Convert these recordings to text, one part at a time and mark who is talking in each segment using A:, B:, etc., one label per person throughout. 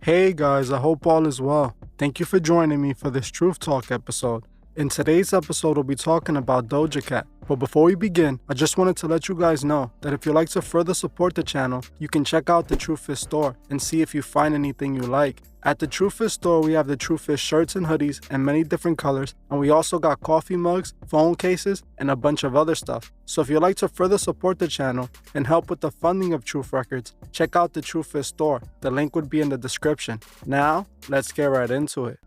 A: Hey guys, I hope all is well. Thank you for joining me for this Truth Talk episode. In today's episode, we'll be talking about Doja Cat. But before we begin, I just wanted to let you guys know that if you'd like to further support the channel, you can check out the Truth Is store and see if you find anything you like. At the Truth Is store, we have the Truth Is shirts and hoodies in many different colors, and we also got coffee mugs, phone cases, and a bunch of other stuff. So if you'd like to further support the channel and help with the funding of Truth Records, check out the Truth Is store. The link would be in the description. Now, let's get right into it.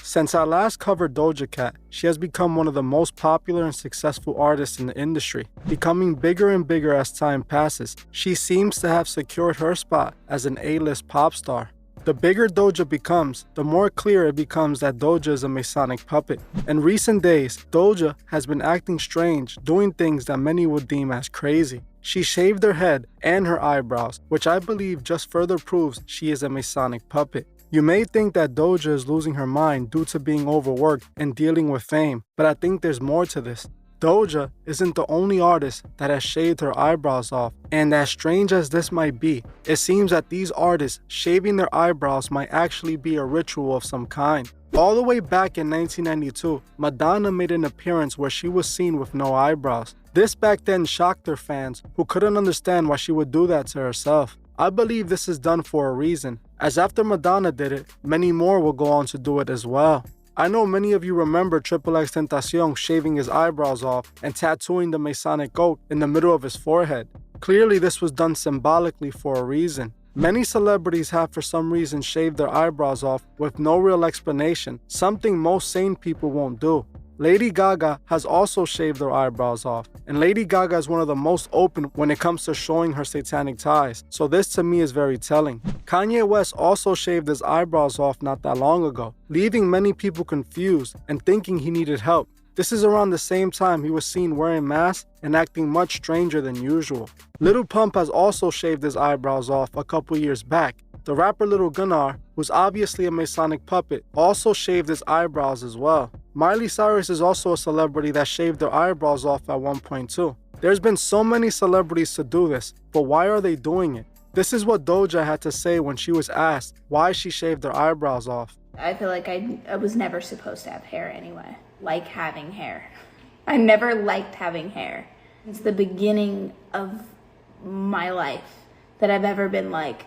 A: Since I last covered Doja Cat, she has become one of the most popular and successful artists in the industry, becoming bigger and bigger as time passes. She seems to have secured her spot as an A-list pop star. The bigger Doja becomes, the more clear it becomes that Doja is a Masonic puppet. In recent days, Doja has been acting strange, doing things that many would deem as crazy. She shaved her head and her eyebrows, which I believe just further proves she is a Masonic puppet. You may think that Doja is losing her mind due to being overworked and dealing with fame, but I think there's more to this. Doja isn't the only artist that has shaved her eyebrows off, and as strange as this might be, it seems that these artists shaving their eyebrows might actually be a ritual of some kind. All the way back in 1992, Madonna made an appearance where she was seen with no eyebrows. This back then shocked her fans, who couldn't understand why she would do that to herself. I believe this is done for a reason, as after Madonna did it, many more will go on to do it as well. I know many of you remember XXXTentacion shaving his eyebrows off and tattooing the Masonic oath in the middle of his forehead. Clearly this was done symbolically for a reason. Many celebrities have for some reason shaved their eyebrows off with no real explanation, something most sane people won't do. Lady Gaga has also shaved her eyebrows off, and Lady Gaga is one of the most open when it comes to showing her satanic ties, so this to me is very telling. Kanye West also shaved his eyebrows off not that long ago, leaving many people confused and thinking he needed help. This is around the same time he was seen wearing masks and acting much stranger than usual. Lil Pump has also shaved his eyebrows off a couple years back. The rapper Lil Gunnar, who's obviously a Masonic puppet, also shaved his eyebrows as well. Miley Cyrus is also a celebrity that shaved their eyebrows off at one point too. There's been so many celebrities to do this, but why are they doing it? This is what Doja had to say when she was asked why she shaved her eyebrows off.
B: I feel like I was never supposed to have hair anyway. Like having hair. I never liked having hair. It's the beginning of my life that I've ever been like,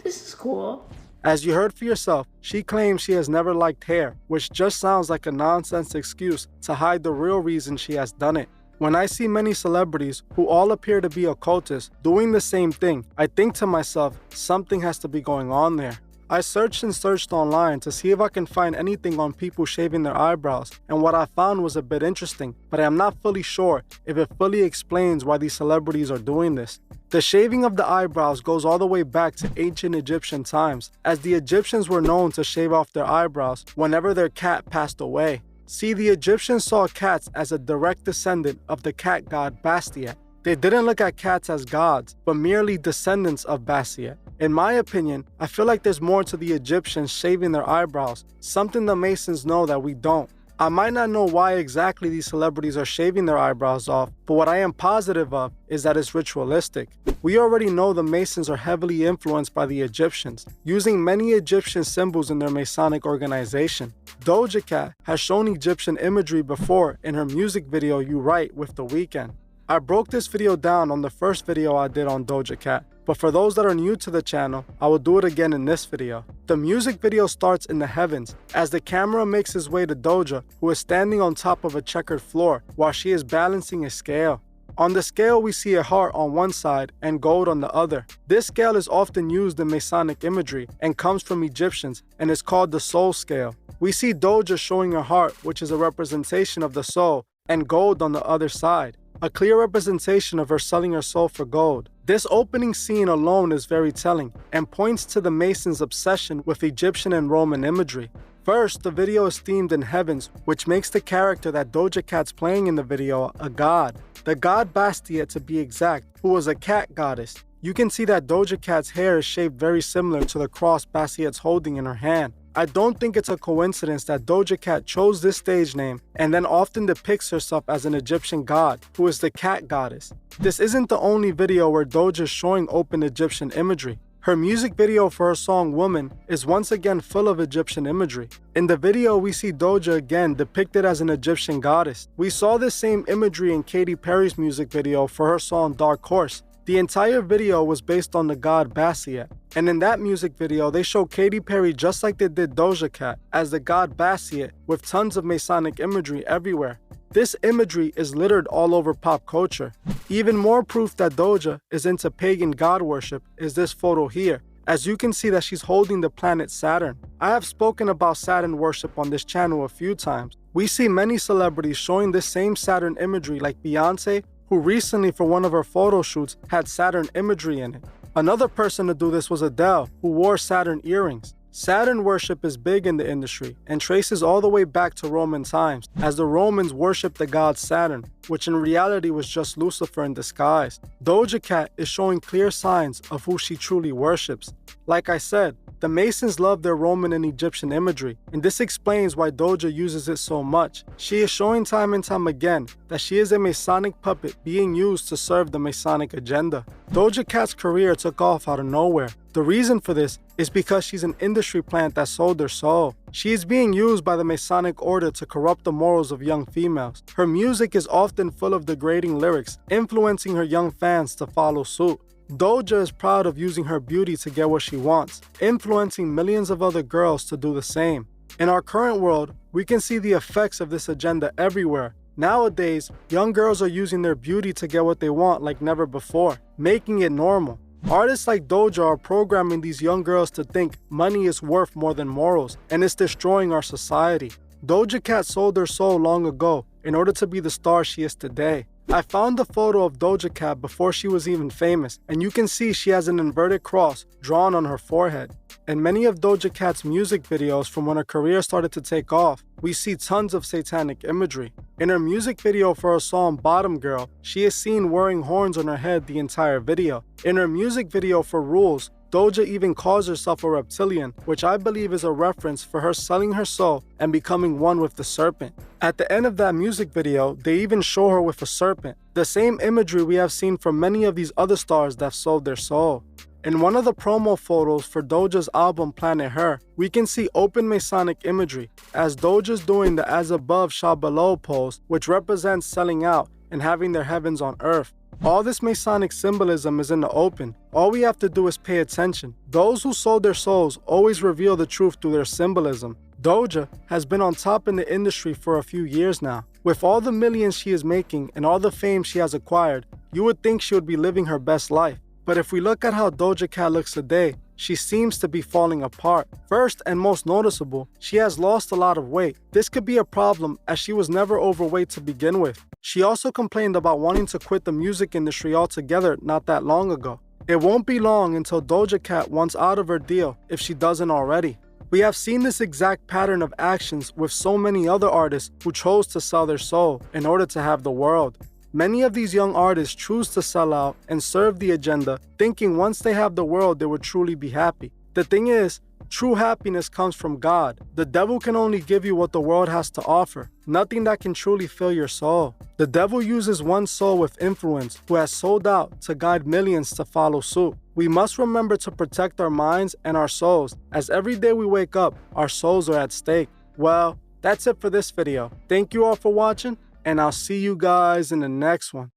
B: this is cool.
A: As you heard for yourself, she claims she has never liked hair, which just sounds like a nonsense excuse to hide the real reason she has done it. When I see many celebrities who all appear to be occultists doing the same thing, I think to myself, something has to be going on there. I searched and searched online to see if I can find anything on people shaving their eyebrows, and what I found was a bit interesting, but I am not fully sure if it fully explains why these celebrities are doing this. The shaving of the eyebrows goes all the way back to ancient Egyptian times, as the Egyptians were known to shave off their eyebrows whenever their cat passed away. See, the Egyptians saw cats as a direct descendant of the cat god Bastet. They didn't look at cats as gods, but merely descendants of Bastet. In my opinion, I feel like there's more to the Egyptians shaving their eyebrows, something the Masons know that we don't. I might not know why exactly these celebrities are shaving their eyebrows off, but what I am positive of is that it's ritualistic. We already know the Masons are heavily influenced by the Egyptians, using many Egyptian symbols in their Masonic organization. Doja Cat has shown Egyptian imagery before in her music video You Right with The Weeknd. I broke this video down on the first video I did on Doja Cat, but for those that are new to the channel, I will do it again in this video. The music video starts in the heavens as the camera makes its way to Doja, who is standing on top of a checkered floor while she is balancing a scale. On the scale, we see a heart on one side and gold on the other. This scale is often used in Masonic imagery and comes from Egyptians and is called the soul scale. We see Doja showing her heart, which is a representation of the soul, and gold on the other side, a clear representation of her selling her soul for gold. This opening scene alone is very telling and points to the Masons' obsession with Egyptian and Roman imagery. First, the video is themed in heavens, which makes the character that Doja Cat's playing in the video a god. The god Bastet, to be exact, who was a cat goddess. You can see that Doja Cat's hair is shaped very similar to the cross Bastet's holding in her hand. I don't think it's a coincidence that Doja Cat chose this stage name and then often depicts herself as an Egyptian god, who is the cat goddess. This isn't the only video where Doja is showing open Egyptian imagery. Her music video for her song Woman is once again full of Egyptian imagery. In the video, we see Doja again depicted as an Egyptian goddess. We saw this same imagery in Katy Perry's music video for her song Dark Horse. The entire video was based on the god Bastet, and in that music video they show Katy Perry just like they did Doja Cat as the god Bastet with tons of Masonic imagery everywhere. This imagery is littered all over pop culture. Even more proof that Doja is into pagan god worship is this photo here, as you can see that she's holding the planet Saturn. I have spoken about Saturn worship on this channel a few times. We see many celebrities showing this same Saturn imagery like Beyonce, who recently for one of her photo shoots had Saturn imagery in it. Another person to do this was Adele, who wore Saturn earrings. Saturn worship is big in the industry and traces all the way back to Roman times, as the Romans worshipped the god Saturn, which in reality was just Lucifer in disguise. Doja Cat is showing clear signs of who she truly worships. Like I said, the Masons love their Roman and Egyptian imagery, and this explains why Doja uses it so much. She is showing time and time again that she is a Masonic puppet being used to serve the Masonic agenda. Doja Cat's career took off out of nowhere. The reason for this is because she's an industry plant that sold her soul. She is being used by the Masonic order to corrupt the morals of young females. Her music is often full of degrading lyrics, influencing her young fans to follow suit. Doja is proud of using her beauty to get what she wants, influencing millions of other girls to do the same. In our current world, we can see the effects of this agenda everywhere. Nowadays, young girls are using their beauty to get what they want like never before, making it normal. Artists like Doja are programming these young girls to think money is worth more than morals, and it's destroying our society. Doja Cat sold her soul long ago in order to be the star she is today. I found the photo of Doja Cat before she was even famous, and you can see she has an inverted cross drawn on her forehead. In many of Doja Cat's music videos from when her career started to take off, we see tons of satanic imagery. In her music video for her song Bottom Girl, she is seen wearing horns on her head the entire video. In her music video for Rules, Doja even calls herself a reptilian, which I believe is a reference for her selling her soul and becoming one with the serpent. At the end of that music video, they even show her with a serpent, the same imagery we have seen from many of these other stars that sold their soul. In one of the promo photos for Doja's album Planet Her, we can see open Masonic imagery, as Doja's doing the as above shall below pose, which represents selling out and having their heavens on earth. All this Masonic symbolism is in the open. All we have to do is pay attention. Those who sold their souls always reveal the truth through their symbolism. Doja has been on top in the industry for a few years now. With all the millions she is making and all the fame she has acquired, you would think she would be living her best life. But if we look at how Doja Cat looks today, she seems to be falling apart. First and most noticeable, she has lost a lot of weight. This could be a problem as she was never overweight to begin with. She also complained about wanting to quit the music industry altogether not that long ago. It won't be long until Doja Cat wants out of her deal if she doesn't already. We have seen this exact pattern of actions with so many other artists who chose to sell their soul in order to have the world. Many of these young artists choose to sell out and serve the agenda, thinking once they have the world they will truly be happy. The thing is, true happiness comes from God. The devil can only give you what the world has to offer, nothing that can truly fill your soul. The devil uses one soul with influence who has sold out to guide millions to follow suit. We must remember to protect our minds and our souls, as every day we wake up, our souls are at stake. Well, that's it for this video. Thank you all for watching, and I'll see you guys in the next one.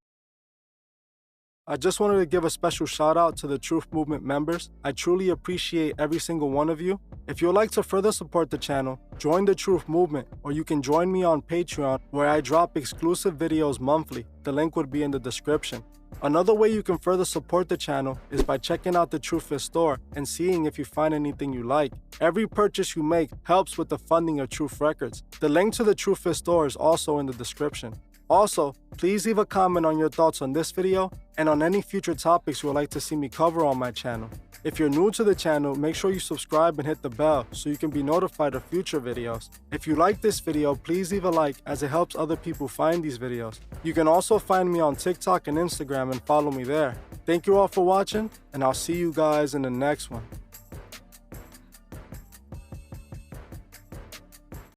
A: I just wanted to give a special shout out to the Truth Movement members. I truly appreciate every single one of you. If you would like to further support the channel, join the Truth Movement, or you can join me on Patreon where I drop exclusive videos monthly. The link would be in the description. Another way you can further support the channel is by checking out the Truthfist store and seeing if you find anything you like. Every purchase you make helps with the funding of Truth Records. The link to the Truthfist store is also in the description. Also, please leave a comment on your thoughts on this video and on any future topics you would like to see me cover on my channel. If you're new to the channel, make sure you subscribe and hit the bell so you can be notified of future videos. If you like this video, please leave a like as it helps other people find these videos. You can also find me on TikTok and Instagram and follow me there. Thank you all for watching, and I'll see you guys in the next one.